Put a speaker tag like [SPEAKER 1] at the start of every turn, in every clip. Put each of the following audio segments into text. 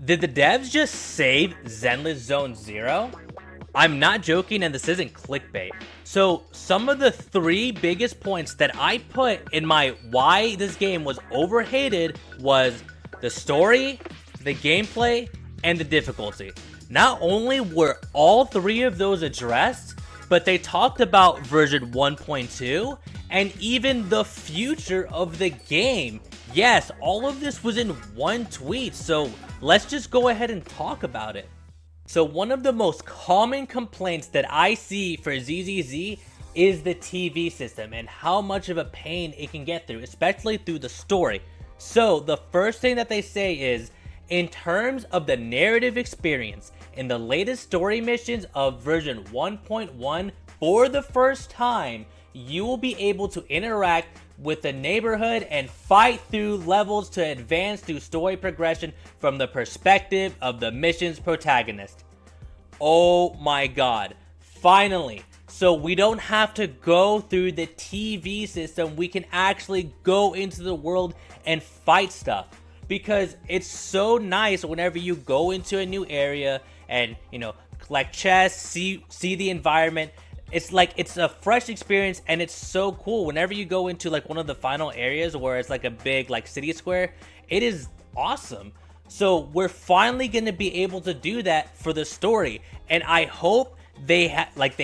[SPEAKER 1] Did the devs just save Zenless Zone Zero? I'm not joking, and this isn't clickbait. So some of the 3 biggest points that I put in my why this game was overhated was the story, the gameplay, and the difficulty. Not only were all 3 of those addressed, but they talked about version 1.2 and even the future of the game. Yes, all of this was in one tweet, so let's just go ahead and talk about it. So one of the most common complaints that I see for ZZZ is the TV system and how much of a pain it can get through, especially through the story. So the first thing that they say is, in terms of the narrative experience, in the latest story missions of version 1.1, for the first time, you will be able to interact with the neighborhood and fight through levels to advance through story progression from the perspective of the mission's protagonist. Oh my god, finally! So we don't have to go through the TV system, we can actually go into the world and fight stuff. Because it's so nice whenever you go into a new area and, you know, collect chests, see the environment. It's like, it's a fresh experience, and it's so cool. Whenever you go into like one of the final areas where it's like a big like city square, it is awesome. So we're finally going to be able to do that for the story. And I hope they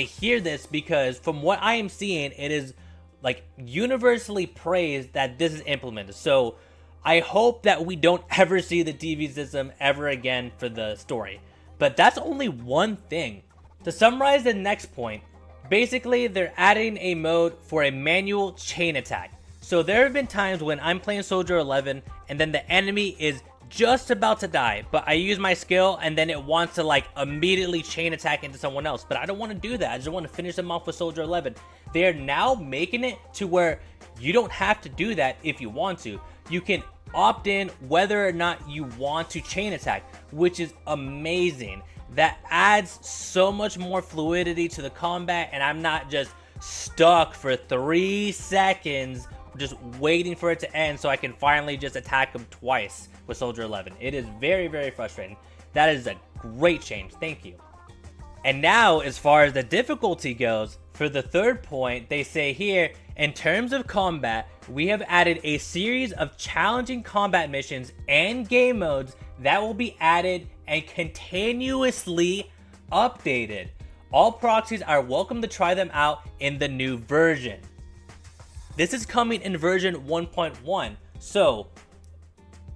[SPEAKER 1] hear this, because from what I am seeing, it is like universally praised that this is implemented. So I hope that we don't ever see the TV system ever again for the story. But that's only one thing. To summarize the next point, basically they're adding a mode for a manual chain attack. So there have been times when I'm playing Soldier 11 and then the enemy is just about to die, but I use my skill and then it wants to like immediately chain attack into someone else. But I don't want to do that. I just want to finish them off with Soldier 11. They are now making it to where you don't have to do that if you want to. You can opt in whether or not you want to chain attack, which is amazing. That adds so much more fluidity to the combat, and I'm not just stuck for 3 seconds just waiting for it to end so I can finally just attack him twice with Soldier 11. It is very, very frustrating. That is a great change. Thank you. And now, as far as the difficulty goes, for the third point, they say here, in terms of combat, we have added a series of challenging combat missions and game modes that will be added and continuously updated. All proxies are welcome to try them out in the new version. This is coming in version 1.1. So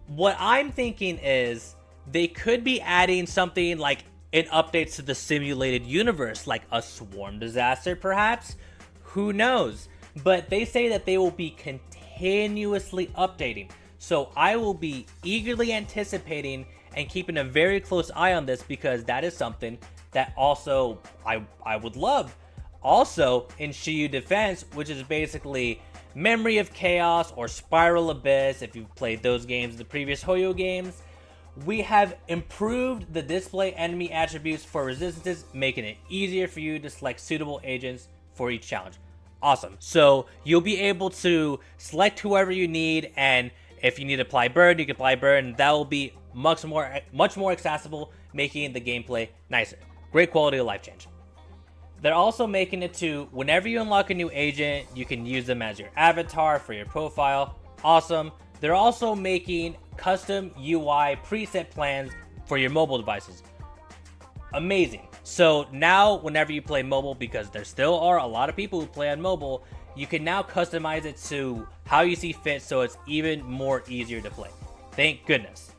[SPEAKER 1] what I'm thinking is they could be adding something like an update to the simulated universe, like a swarm disaster perhaps. Who knows? But they say that they will be continuously updating. So I will be eagerly anticipating and keeping a very close eye on this, because that is something that also I would love. Also in Shiyu Defense, which is basically Memory of Chaos or Spiral Abyss, if you've played those games, the previous Hoyo games, we have improved the display enemy attributes for resistances, making it easier for you to select suitable agents for each challenge. Awesome. So you'll be able to select whoever you need, and if you need to apply burn, you can apply burn, and that will be much more accessible, making the gameplay nicer. Great quality of life change. They're also making it to, whenever you unlock a new agent, you can use them as your avatar for your profile. Awesome. They're also making custom UI preset plans for your mobile devices. Amazing. So now whenever you play mobile, because there still are a lot of people who play on mobile, you can now customize it to how you see fit, so it's even more easier to play. Thank goodness.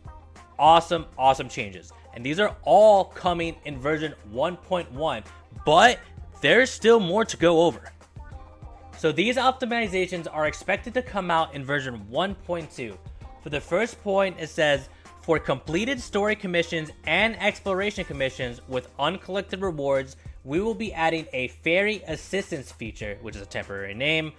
[SPEAKER 1] Awesome, awesome changes. And these are all coming in version 1.1, but there's still more to go over. So these optimizations are expected to come out in version 1.2. For the first point, it says, for completed story commissions and exploration commissions with uncollected rewards, we will be adding a ferry assistance feature, which is a temporary name.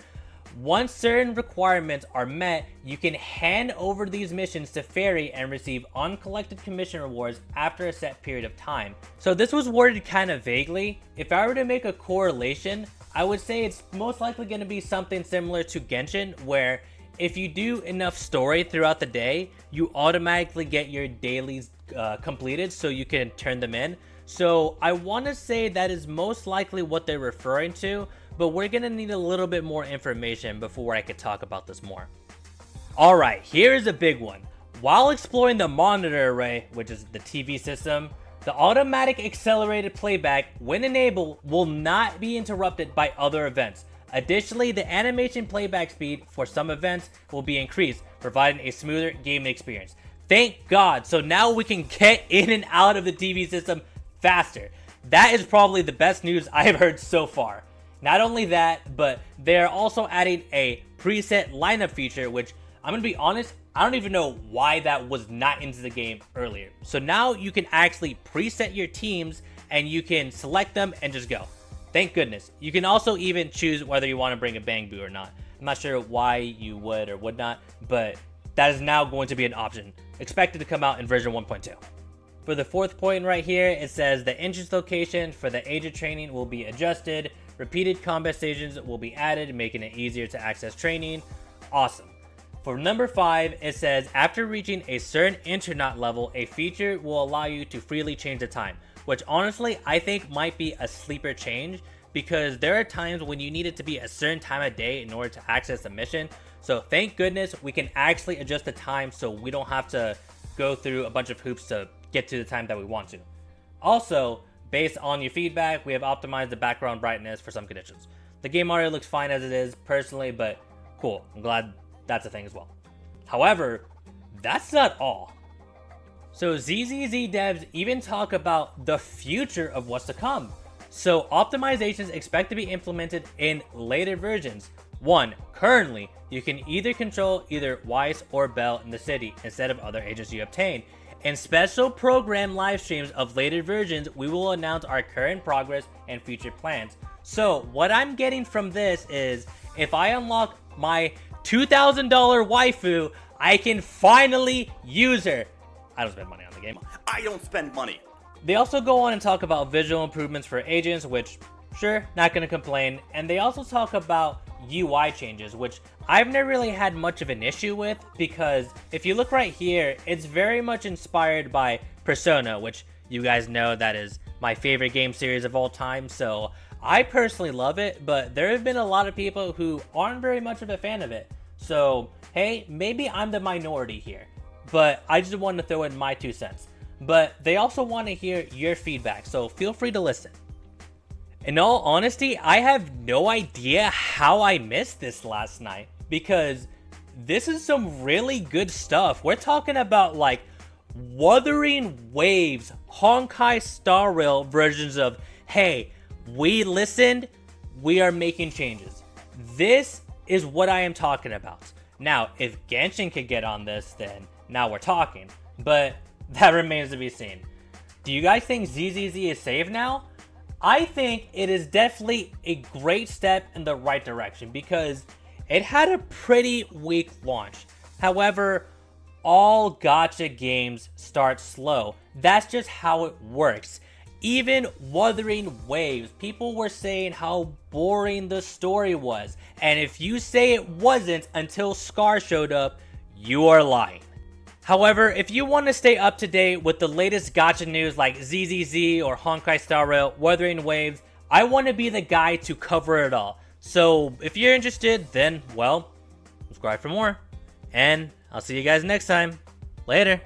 [SPEAKER 1] Once certain requirements are met, you can hand over these missions to Ferry and receive uncollected commission rewards after a set period of time. So this was worded kind of vaguely. If I were to make a correlation, I would say it's most likely going to be something similar to Genshin, where if you do enough story throughout the day, you automatically get your daily completed so you can turn them in. So I want to say that is most likely what they're referring to, but we're going to need a little bit more information before I could talk about this more. Alright, here's a big one. While exploring the monitor array, which is the TV system, the automatic accelerated playback, when enabled, will not be interrupted by other events. Additionally, the animation playback speed for some events will be increased, providing a smoother gaming experience. Thank God, so now we can get in and out of the TV system faster. That is probably the best news I have heard so far. Not only that, but they're also adding a preset lineup feature, which I'm going to be honest, I don't even know why that was not into the game earlier. So now you can actually preset your teams and you can select them and just go. Thank goodness. You can also even choose whether you want to bring a Bang Boo or not. I'm not sure why you would or would not, but that is now going to be an option. Expected to come out in version 1.2. For the fourth point right here, it says the entrance location for the agent training will be adjusted. Repeated combat stations will be added, making it easier to access training. Awesome. For number 5, it says after reaching a certain internet level, a feature will allow you to freely change the time, which honestly I think might be a sleeper change, because there are times when you need it to be a certain time of day in order to access the mission. So thank goodness we can actually adjust the time so we don't have to go through a bunch of hoops to get to the time that we want to. Also, based on your feedback, we have optimized the background brightness for some conditions. The game already looks fine as it is personally, but cool. I'm glad that's a thing as well. However, that's not all. So ZZZ devs even talk about the future of what's to come. So optimizations expect to be implemented in later versions. 1. Currently, you can either control either Weiss or Bell in the city instead of other agents you obtain. In special program live streams of later versions, we will announce our current progress and future plans. So what I'm getting from this is, if I unlock my $2,000 waifu, I can finally use her. I don't spend money on the game.
[SPEAKER 2] I don't spend money.
[SPEAKER 1] They also go on and talk about visual improvements for agents, which, sure, not going to complain. And they also talk about UI changes, which I've never really had much of an issue with, because if you look right here, it's very much inspired by Persona, which you guys know that is my favorite game series of all time. So I personally love it, but there have been a lot of people who aren't very much of a fan of it. So, hey, maybe I'm the minority here, but I just wanted to throw in my 2 cents. But they also want to hear your feedback, so feel free to listen. In all honesty, I have no idea how I missed this last night, because this is some really good stuff. We're talking about like Wuthering Waves, Honkai Star Rail versions of, hey, we listened, we are making changes. This is what I am talking about. Now, if Genshin could get on this, then now we're talking. But that remains to be seen. Do you guys think ZZZ is safe now? I think it is definitely a great step in the right direction, because it had a pretty weak launch. However, all gacha games start slow. That's just how it works. Even Wuthering Waves, people were saying how boring the story was. And if you say it wasn't until Scar showed up, you are lying. However, if you want to stay up to date with the latest gacha news like ZZZ or Honkai Star Rail, Wuthering Waves, I want to be the guy to cover it all. So if you're interested, then, well, subscribe for more. And I'll see you guys next time. Later.